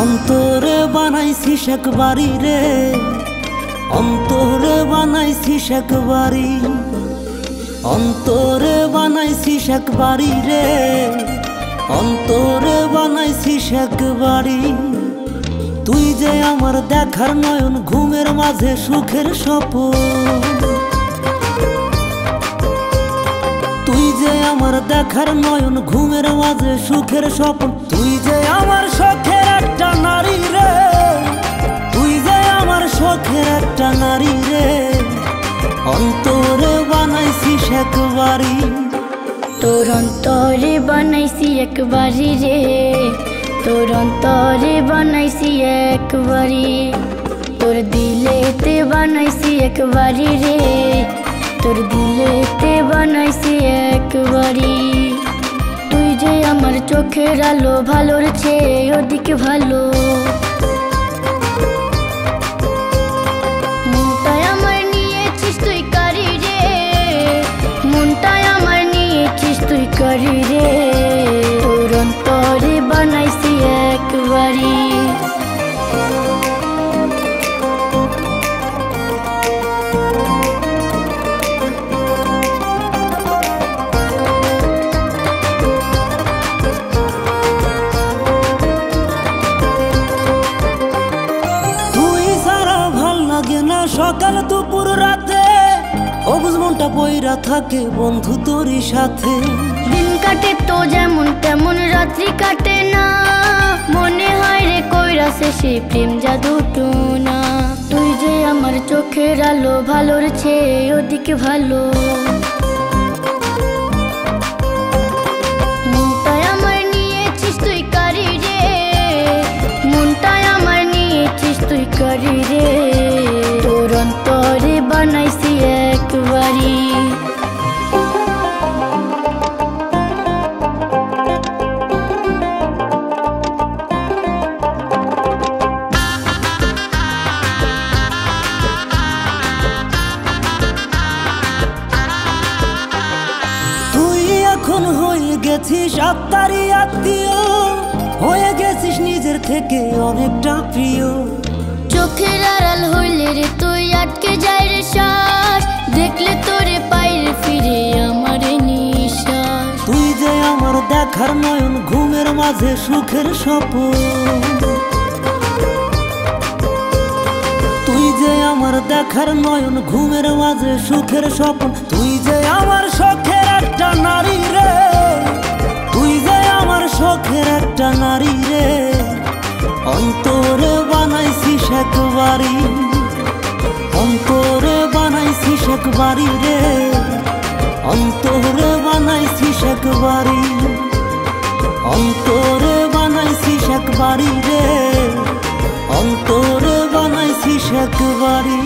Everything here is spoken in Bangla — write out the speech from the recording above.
অন্তরে বানাইছিস এক বাড়ি রে, অন্তরে বানাইছিস এক বাড়ি, অন্তরে বানাইছিস এক বাড়ি রে, অন্তরে বানাইছিস এক বাড়ি। তুই যে আমার দেখার নয়ন, ঘুমের মাঝে সুখের স্বপ্ন, তুই যে আমার দেখার নয়ন, ঘুমের মাঝে সুখের স্বপ্ন। তুই যে আমার শখের একটা নারী রে, তুই যে আমার শখের একটা নারী রে, অন্তরে বানাইছিস এক বাড়ি। তোর অন্তরে বানাইছি এক বাড়ি রে, তোর অন্তরে বানাইছি এক বাড়ি, তোর দিলেতে বানাইছি এক বাড়ি রে, তোর দিলেতে বানাইছি এক বাড়ি। তুই যে আমার চোখের আলো, ভালোর চেয়ে অধিক ভালো। মনটাই আমার নিয়েছিস তুই কারি রে, মনটাই আমার নিয়েছিস তুই কারি রে, তোর অন্তরে বানাইছি এক বাড়ি। সকাল দুপুর রাতে অবুঝ মনটা পইরা থাকে বন্ধু তোরই সাথে। দিন কাটে তো যেমন তেমন রাত্রি কাটে না, মনে হয় রে কইরাছে সে প্রেম জাদু টুনা। তুই যে আমার চোখের আলো, ভালোর চেয়ে অধিক ভালো। মনটাই আমার নিয়েছিস তুই কারি রে, মনটাই আমার নিয়েছিস তুই কারি রে, তোর অন্তরে বানাইছি এক বাড়ি। তুই এখন হয়ে গেছিস আত্মারি আত্মীয়, হয়ে গেছিস নিজের থেকে অনেকটা প্রিয়। চোখের আড়াল হইলে রে তুই আটকে যায় রে শ্বাস, দেখলে তোরে পাইরে ফিরে আমার নিঃশ্বাস। তুই যে আমার দেখার নয়ন, ঘুমের মাঝে সুখের স্বপ্ন, তুই যে আমার দেখার নয়ন, ঘুমের মাঝে সুখের স্বপ্ন। তুই যে আমার শখের একটা নারী রে, তুই যে আমার শখের একটা নারী রে, অন্তরে বানাইছিস এক বাড়ি, অন্তরে বানাইছিস এক বাড়ি রে, অন্তরে বানাইছিস এক বাড়ি, অন্তরে বানাইছিস এক বাড়ি রে, অন্তরে বানাইছিস এক বাড়ি।